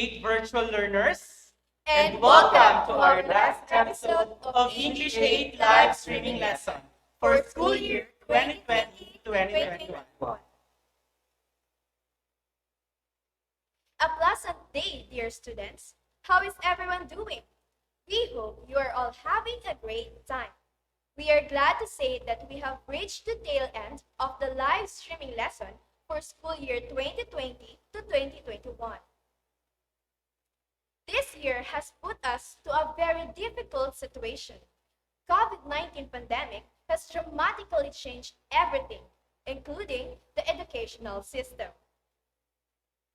Appreciate virtual learners, And welcome to our last episode of English 8 live streaming lesson for school year 2020-2021. A pleasant day, dear students. How is everyone doing? We hope you are all having a great time. We are glad to say that we have reached the tail end of the live streaming lesson for school year 2020 to 2021. This year has put us to a very difficult situation. COVID-19 pandemic has dramatically changed everything, including the educational system.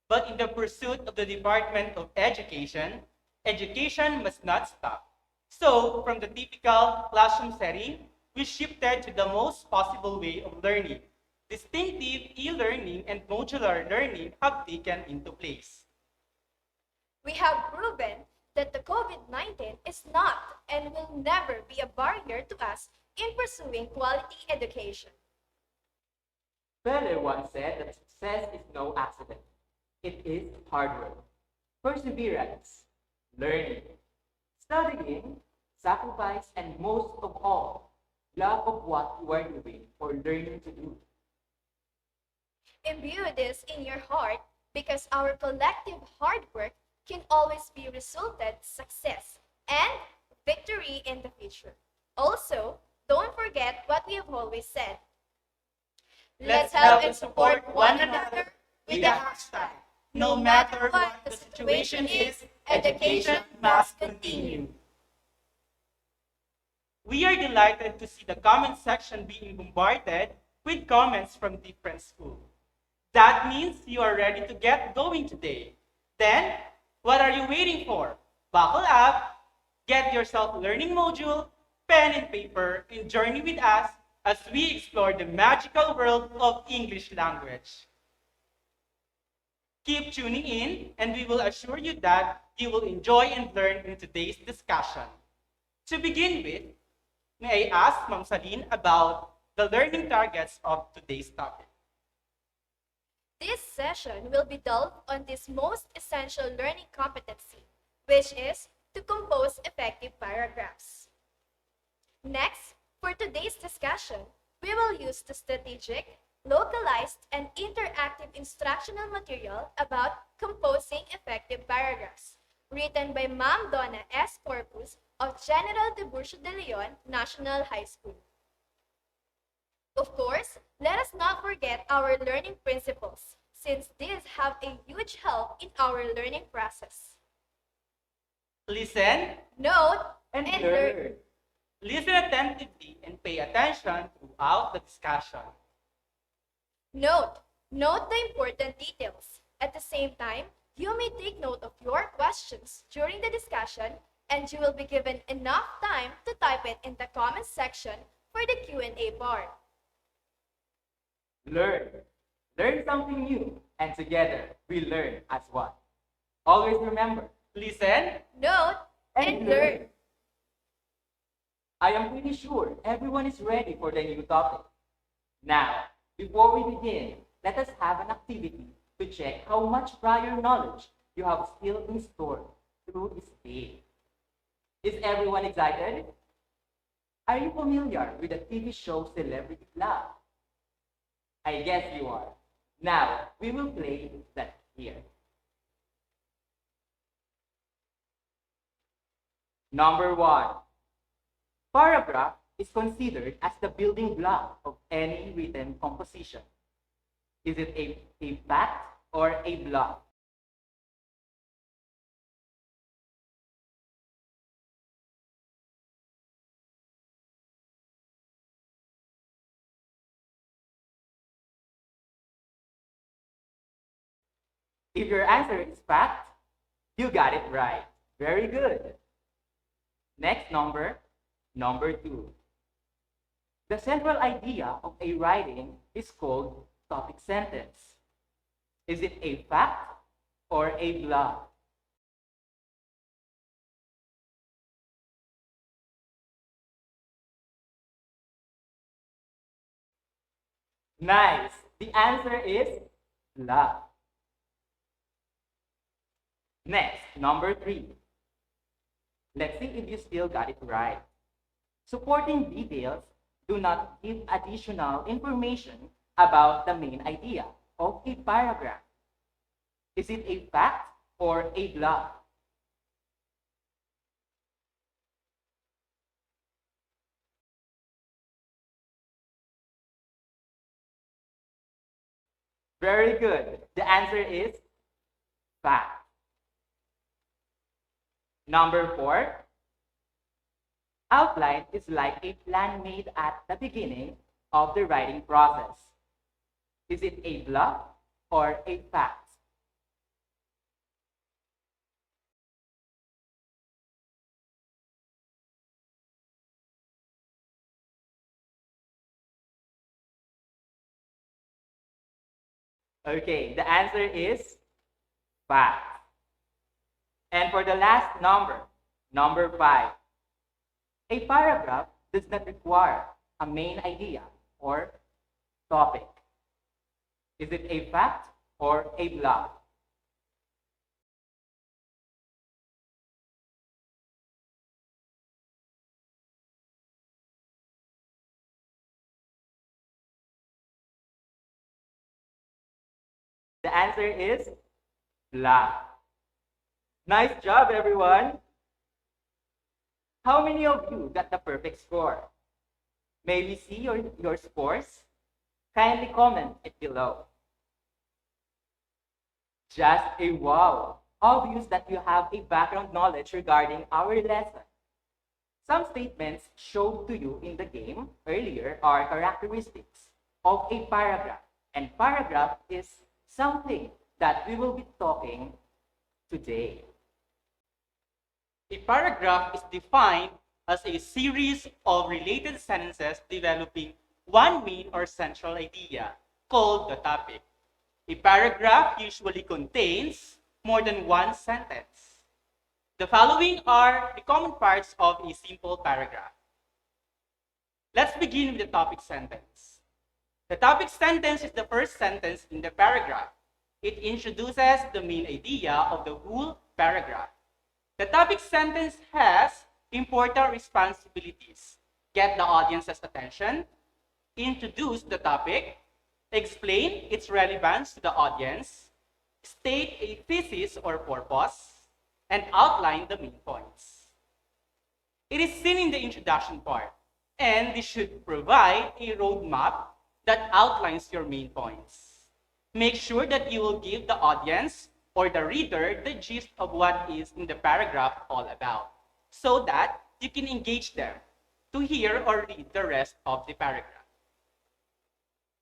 but in the pursuit of the Department of Education, education must not stop. So, from the typical classroom setting, we shifted to the most possible way of learning. Distinctive e-learning and modular learning have taken into place. We have proven that the COVID-19 is not and will never be a barrier to us in pursuing quality education. Pele once said that success is no accident. It is hard work, perseverance, learning, studying, sacrifice, and most of all, love of what you are doing or learning to do. Imbue this in your heart because our collective hard work can always be resulted success and victory in the future. Also, don't forget what we have always said. Let's help and support one another with the hashtag. No matter what the situation is, education must continue. We are delighted to see the comment section being bombarded with comments from different schools. That means you are ready to get going today. Then, what are you waiting for? Buckle up, get yourself a learning module, pen and paper, and journey with us as we explore the magical world of English language. Keep tuning in, and we will assure you that you will enjoy and learn in today's discussion. To begin with, may I ask Ma'am Saline about the learning targets of today's topic? This session will be delved on this most essential learning competency, which is to compose effective paragraphs. Next, for today's discussion, we will use the strategic, localized, and interactive instructional material about composing effective paragraphs, written by Ma'am Donna S. Corpus of General Tiburcio de Leon National High School. Of course, let us not forget our learning principles, since these have a huge help in our learning process. Listen, Note And and learn. learn. listen attentively, and pay attention throughout the discussion. Note the important details. At the same time, you may take note of your questions during the discussion, and you will be given enough time to type it in the comments section for the Q&A part. Learn. Learn something new, and together we learn as one. Always remember, Listen, Note and learn. I am pretty sure everyone is ready for the new topic. Now, before we begin, let us have an activity to check how much prior knowledge you have still in store through this day. Is everyone excited? Are you familiar with the TV show Celebrity Club? I guess you are. Now, we will play that here. Number 1. Paragraph is considered as the building block of any written composition. Is it a fact or a block? If your answer is fact, you got it right. Very good. Next number 2. The central idea of a writing is called topic sentence. Is it a fact or a block? Nice. The answer is block. Next, number 3. Let's see if you still got it right. Supporting details do not give additional information about the main idea of a paragraph. Is it a fact or a bluff? Very good. The answer is fact. Number 4, outline is like a plan made at the beginning of the writing process. Is it a bluff or a fact? Okay, the answer is fact. And for the last number, number 5, a paragraph does not require a main idea or topic. Is it a fact or a bluff? The answer is bluff. Nice job, everyone. How many of you got the perfect score? May we see your scores? Kindly comment it below. Just a wow. Obvious that you have a background knowledge regarding our lesson. Some statements showed to you in the game earlier are characteristics of a paragraph. And paragraph is something that we will be talking today. A paragraph is defined as a series of related sentences developing one main or central idea, called the topic. A paragraph usually contains more than one sentence. The following are the common parts of a simple paragraph. Let's begin with the topic sentence. The topic sentence is the first sentence in the paragraph. It introduces the main idea of the whole paragraph. The topic sentence has important responsibilities. Get the audience's attention, introduce the topic, explain its relevance to the audience, state a thesis or purpose, and outline the main points. It is seen in the introduction part, and this should provide a roadmap that outlines your main points. Make sure that you will give the audience or the reader the gist of what is in the paragraph all about, so that you can engage them to hear or read the rest of the paragraph.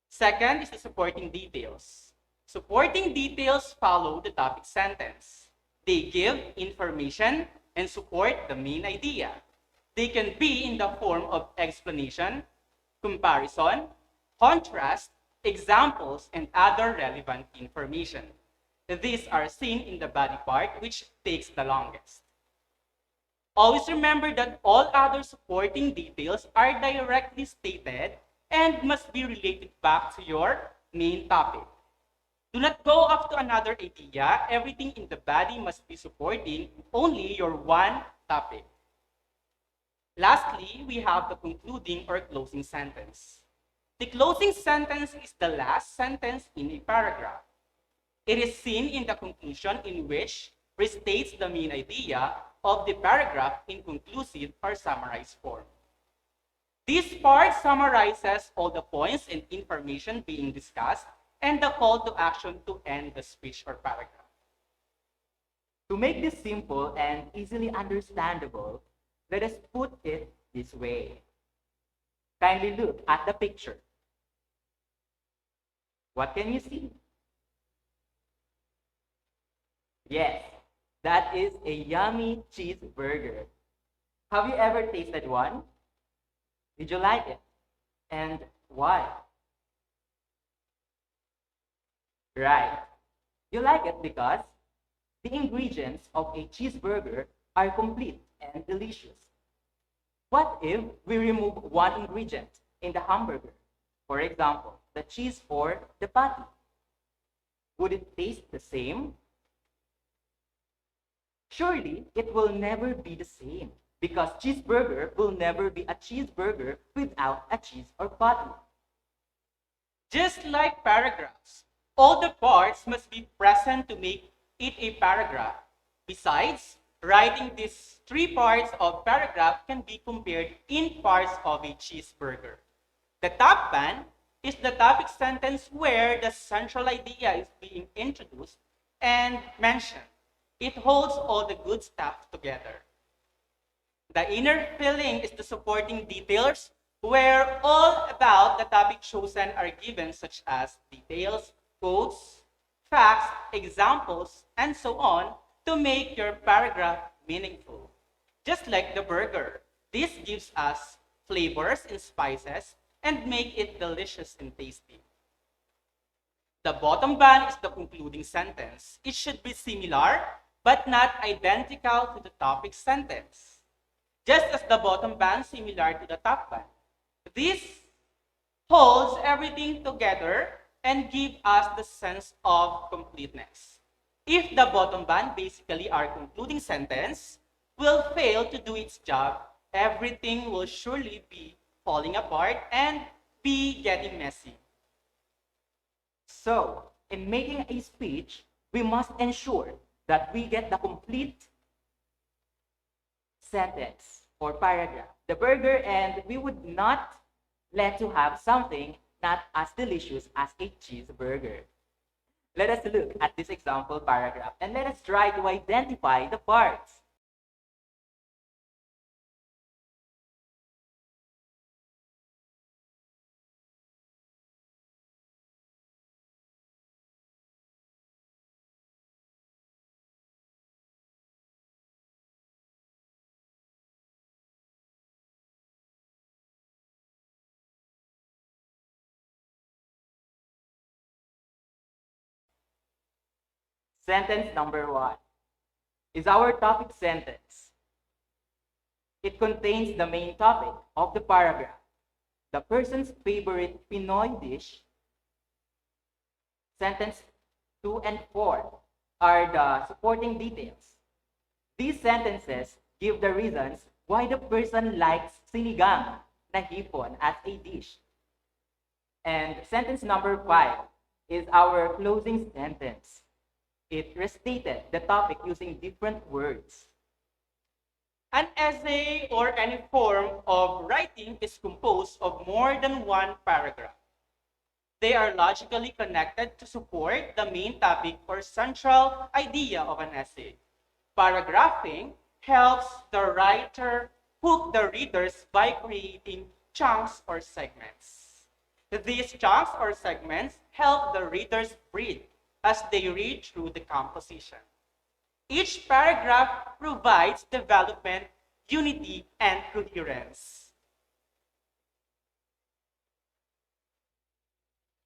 Second is the supporting details. Supporting details follow the topic sentence. They give information and support the main idea. They can be in the form of explanation, comparison, contrast, examples, and other relevant information. These are seen in the body part, which takes the longest. Always remember that all other supporting details are directly stated and must be related back to your main topic. Do not go off to another idea. Everything in the body must be supporting only your one topic. Lastly, we have the concluding or closing sentence. The closing sentence is the last sentence in a paragraph. It is seen in the conclusion, in which restates the main idea of the paragraph in conclusive or summarized form. This part summarizes all the points and information being discussed and the call to action to end the speech or paragraph. To make this simple and easily understandable, let us put it this way. Kindly look at the picture. What can you see? Yes, that is a yummy cheeseburger. Have you ever tasted one? Did you like it? And why? Right. You like it because the ingredients of a cheeseburger are complete and delicious. What if we remove one ingredient in the hamburger? For example, the cheese or the patty. Would it taste the same? Surely it will never be the same because cheeseburger will never be a cheeseburger without a cheese or patty. Just like paragraphs, all the parts must be present to make it a paragraph. Besides, writing these three parts of paragraph can be compared in parts of a cheeseburger. The top band is the topic sentence where the central idea is being introduced and mentioned. It holds all the good stuff together. The inner filling is the supporting details where all about the topic chosen are given, such as details, quotes, facts, examples, and so on to make your paragraph meaningful. Just like the burger, this gives us flavors and spices and make it delicious and tasty. The bottom band is the concluding sentence. It should be similar but not identical to the topic sentence, just as the bottom band similar to the top band. This holds everything together and give us the sense of completeness. If the bottom band, basically our concluding sentence, will fail to do its job, everything will surely be falling apart and be getting messy. So, in making a speech, we must ensure that we get the complete sentence or paragraph, the burger, and we would not let to have something not as delicious as a cheeseburger. Let us look at this example paragraph and let us try to identify the parts. Sentence number 1 is our topic sentence. It contains the main topic of the paragraph, the person's favorite Pinoy dish. Sentence 2 and 4 are the supporting details. These sentences give the reasons why the person likes sinigang na hipon as a dish. And sentence number 5 is our closing sentence. It restated the topic using different words. An essay or any form of writing is composed of more than one paragraph. They are logically connected to support the main topic or central idea of an essay. Paragraphing helps the writer hook the readers by creating chunks or segments. These chunks or segments help the readers breathe as they read through the composition. Each paragraph provides development, unity, and coherence.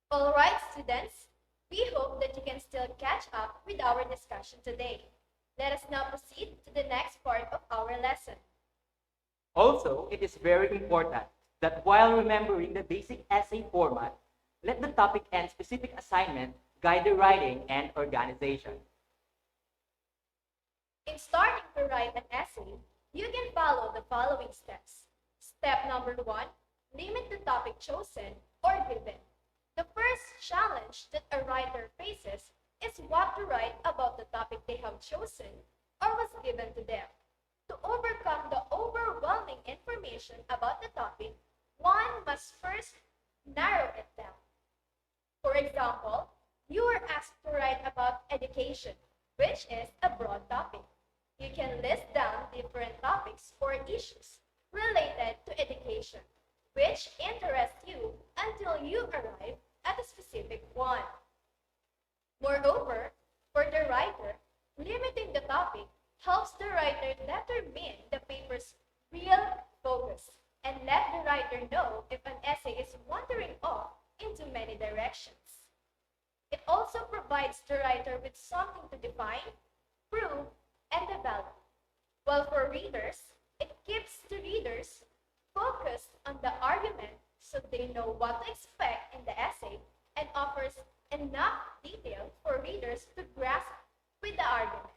All right, students, we hope that you can still catch up with our discussion today. Let us now proceed to the next part of our lesson. Also, it is very important that while remembering the basic essay format, let the topic and specific assignment guide the writing and organization. In starting to write an essay, you can follow the following steps. Step number 1, limit the topic chosen or given. The first challenge that a writer faces is what to write about the topic they have chosen or was given to them. To overcome the overwhelming information about the topic, one must first narrow it down. For example, you are asked to write about education, which is a broad topic. You can list down different topics or issues related to education, which interest you until you arrive at a specific one. Moreover, for the writer, limiting the topic helps the writer determine the paper's real focus and let the writer know if an essay is wandering off into many directions. It also provides the writer with something to define, prove, and develop. While for readers, it keeps the readers focused on the argument so they know what to expect in the essay and offers enough detail for readers to grasp with the argument.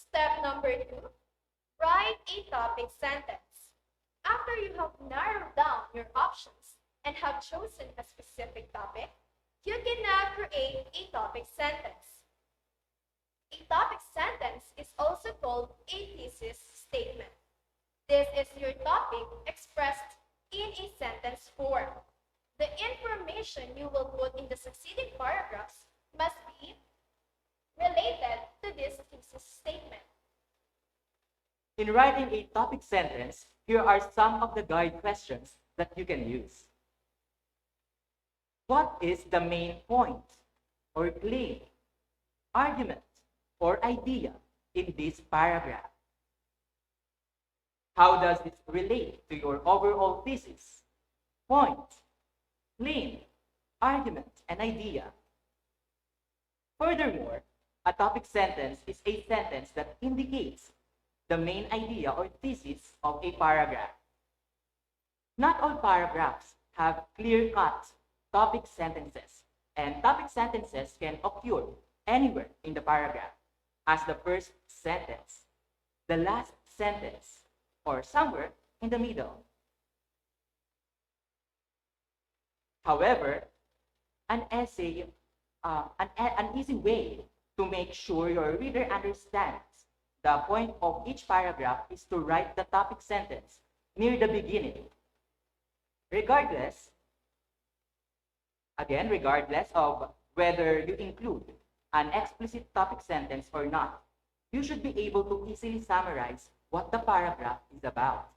Step number 2, write a topic sentence. After you have narrowed down your options and have chosen a specific topic, you can now create a topic sentence. A topic sentence is also called a thesis statement. This is your topic expressed in a sentence form. The information you will put in the succeeding paragraphs must be related to this thesis statement. In writing a topic sentence, here are some of the guide questions that you can use. What is the main point or claim, argument, or idea in this paragraph? How does it relate to your overall thesis, point, claim, argument, and idea? Furthermore, a topic sentence is a sentence that indicates the main idea or thesis of a paragraph. Not all paragraphs have clear-cut topic sentences, and topic sentences can occur anywhere in the paragraph, as the first sentence, the last sentence, or somewhere in the middle. However, an easy way to make sure your reader understands the point of each paragraph is to write the topic sentence near the beginning. Regardless of whether you include an explicit topic sentence or not, you should be able to easily summarize what the paragraph is about.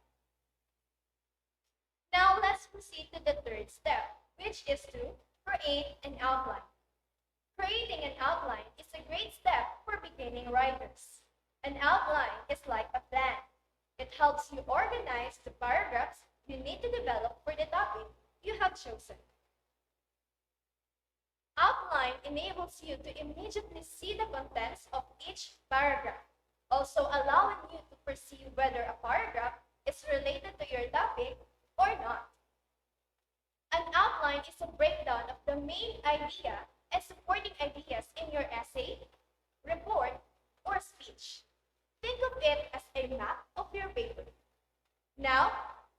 Now let's proceed to the third step, which is to create an outline. Creating an outline is a great step for beginning writers. An outline is like a plan. It helps you organize the paragraphs you need to develop for the topic you have chosen. Outline enables you to immediately see the contents of each paragraph, also allowing you to perceive whether a paragraph is related to your topic or not. An outline is a breakdown of the main idea and supporting ideas in your essay, report, or speech. Think of it as a map of your paper. Now,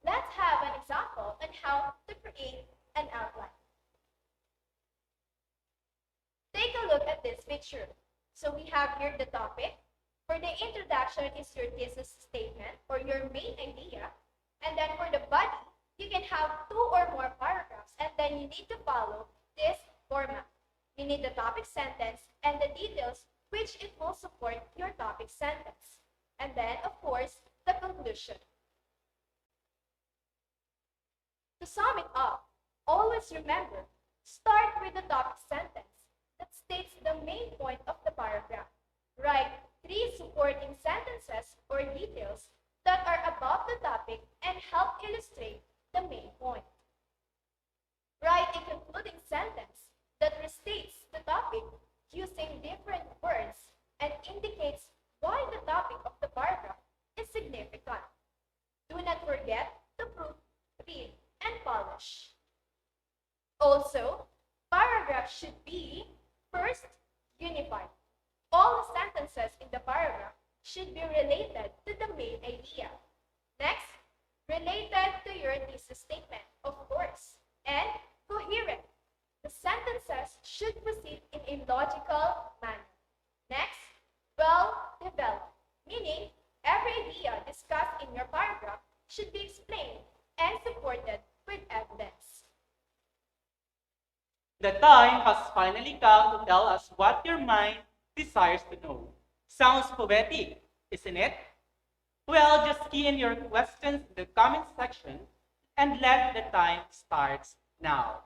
let's have an example on how to create an outline. Take a look at this picture. So we have here the topic. For the introduction is your thesis statement or your main idea. And then for the body, you can have 2 or more paragraphs, and then you need to follow this format. You need the topic sentence and the details which it will support your topic sentence. And then, of course, the conclusion. To sum it up, always remember, start with the topic sentence that states the main point of the paragraph. Write 3 supporting sentences or details that are about the topic and help illustrate the main point. Write a concluding sentence that restates the topic using different words and indicates why the topic of the paragraph is significant. Do not forget to proofread and polish. Also, paragraphs should be first unified. All the sentences in the paragraph should be related to the main idea. Next, related to your thesis statement, of course, and coherent. The sentences should proceed in a logical manner. Next, well-developed, meaning every idea discussed in your paragraph should be explained and supported with evidence. The time has finally come to tell us what your mind desires to know. Sounds poetic, isn't it? Well, just key in your questions in the comment section and let the time start now.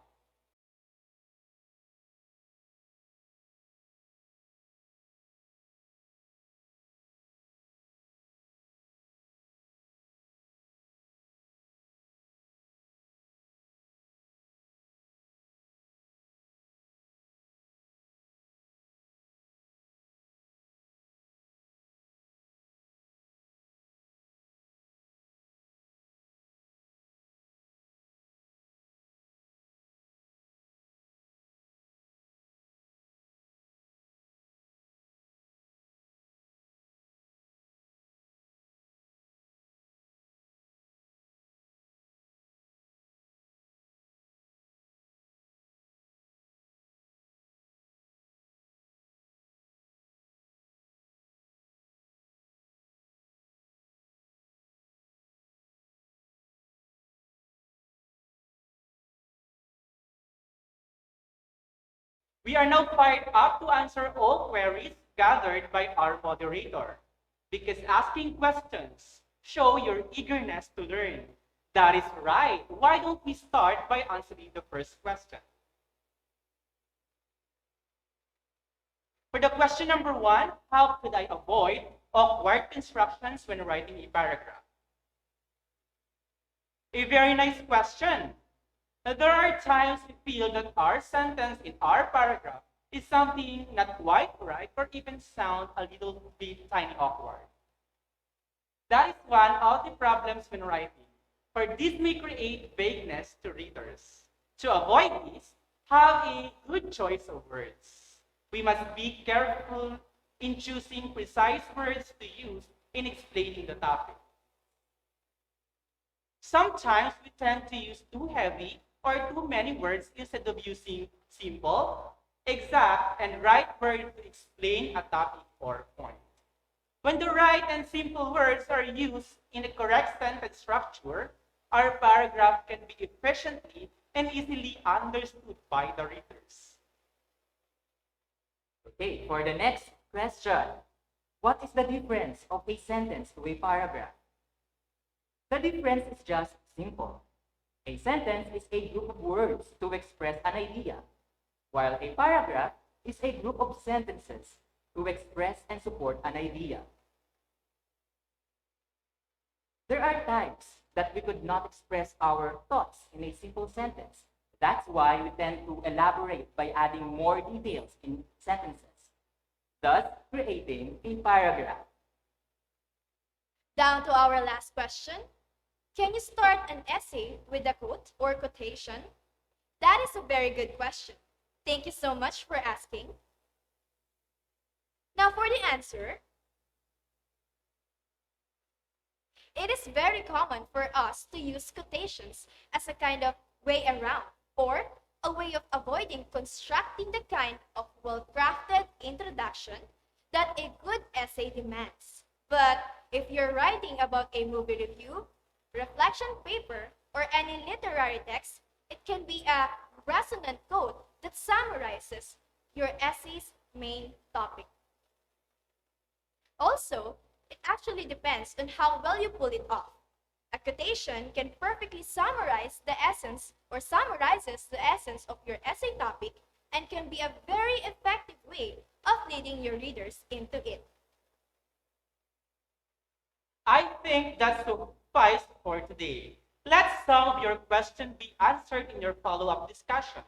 We are now fired up to answer all queries gathered by our moderator, because asking questions show your eagerness to learn. That is right. Why don't we start by answering the first question? For the question number 1, how could I avoid awkward constructions when writing a paragraph? A very nice question. Now, there are times we feel that our sentence in our paragraph is something not quite right or even sound a little bit tiny awkward. That is one of the problems when writing, for this may create vagueness to readers. To avoid this, have a good choice of words. We must be careful in choosing precise words to use in explaining the topic. Sometimes we tend to use too heavy or too many words instead of using simple, exact, and right words to explain a topic or point. When the right and simple words are used in the correct sentence structure, our paragraph can be efficiently and easily understood by the readers. Okay, for the next question, what is the difference of a sentence to a paragraph? The difference is just simple. A sentence is a group of words to express an idea, while a paragraph is a group of sentences to express and support an idea. There are times that we could not express our thoughts in a simple sentence. That's why we tend to elaborate by adding more details in sentences, thus creating a paragraph. Down to our last question. Can you start an essay with a quote or quotation? That is a very good question. Thank you so much for asking. Now for the answer. It is very common for us to use quotations as a kind of way around or a way of avoiding constructing the kind of well-crafted introduction that a good essay demands. But if you're writing about a movie review, reflection paper, or any literary text, it can be a resonant quote that summarizes your essay's main topic. Also, it actually depends on how well you pull it off. A quotation can perfectly summarize the essence or summarizes the essence of your essay topic and can be a very effective way of leading your readers into it. I think that suffices for today. Let some of your questions be answered in your follow-up discussion.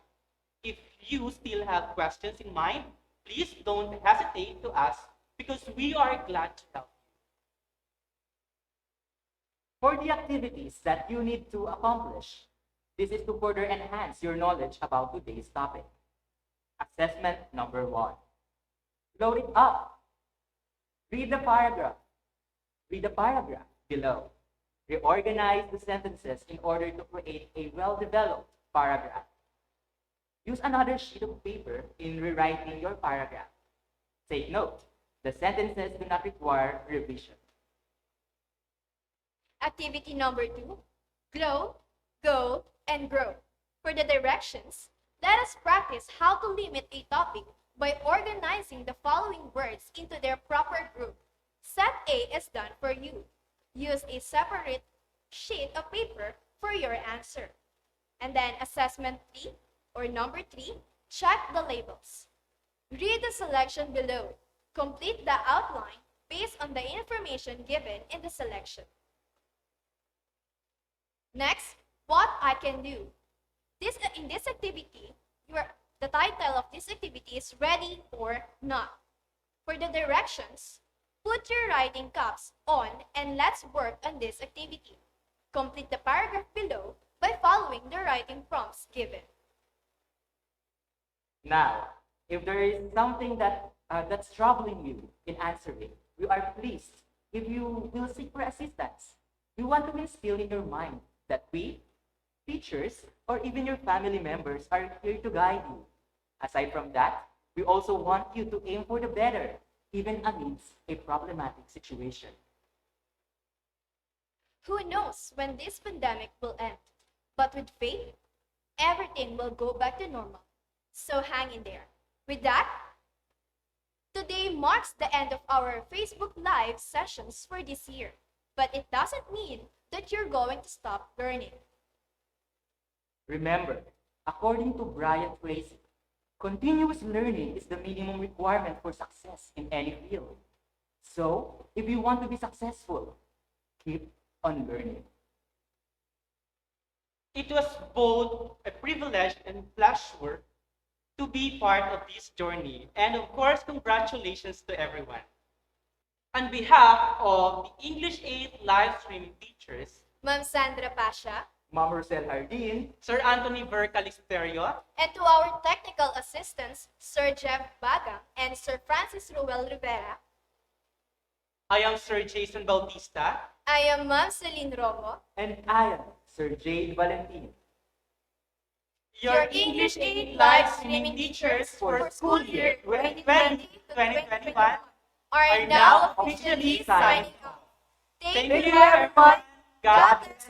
If you still have questions in mind, please don't hesitate to ask because we are glad to help. For the activities that you need to accomplish, this is to further enhance your knowledge about today's topic. Assessment number 1. Load it up. Read the paragraph. Read the paragraph below. Reorganize the sentences in order to create a well-developed paragraph. Use another sheet of paper in rewriting your paragraph. Take note, the sentences do not require revision. Activity number 2, glow, go, and grow. For the directions, let us practice how to limit a topic by organizing the following words into their proper group. Set A is done for you. Use a separate sheet of paper for your answer. And then assessment 3, or number 3, check the labels. Read the selection below. Complete the outline based on the information given in the selection. Next, what I can do. In this activity, the title of this activity is ready or not. For the directions, put your writing caps on and let's work on this activity. Complete the paragraph below by following the writing prompts given. Now, if there is something that's troubling you in answering, we are pleased if you will seek for assistance. We want to instill in your mind that we, teachers, or even your family members are here to guide you. Aside from that, we also want you to aim for the better, even amidst a problematic situation. Who knows when this pandemic will end? But with faith, everything will go back to normal. So hang in there. With that, today marks the end of our Facebook Live sessions for this year, but it doesn't mean that you're going to stop learning. Remember, according to Brian Tracy, continuous learning is the minimum requirement for success in any field. So, if you want to be successful, keep on learning. It was both a privilege and pleasure to be part of this journey. And of course, congratulations to everyone. On behalf of the English 8 live streaming teachers, Ma'am Sandra Pasha, Ma'am Rosel Hardin, Sir Anthony Ver Calisterio, and to our technical assistants, Sir Jeff Baga and Sir Francis Ruel Rivera, I am Sir Jason Bautista. I am Ma'am Celine Romo, and I am Sir Jade Valentin. your English 8 live streaming teachers for school year 2020-2021 are now officially signing off. Thank you, everyone. God bless.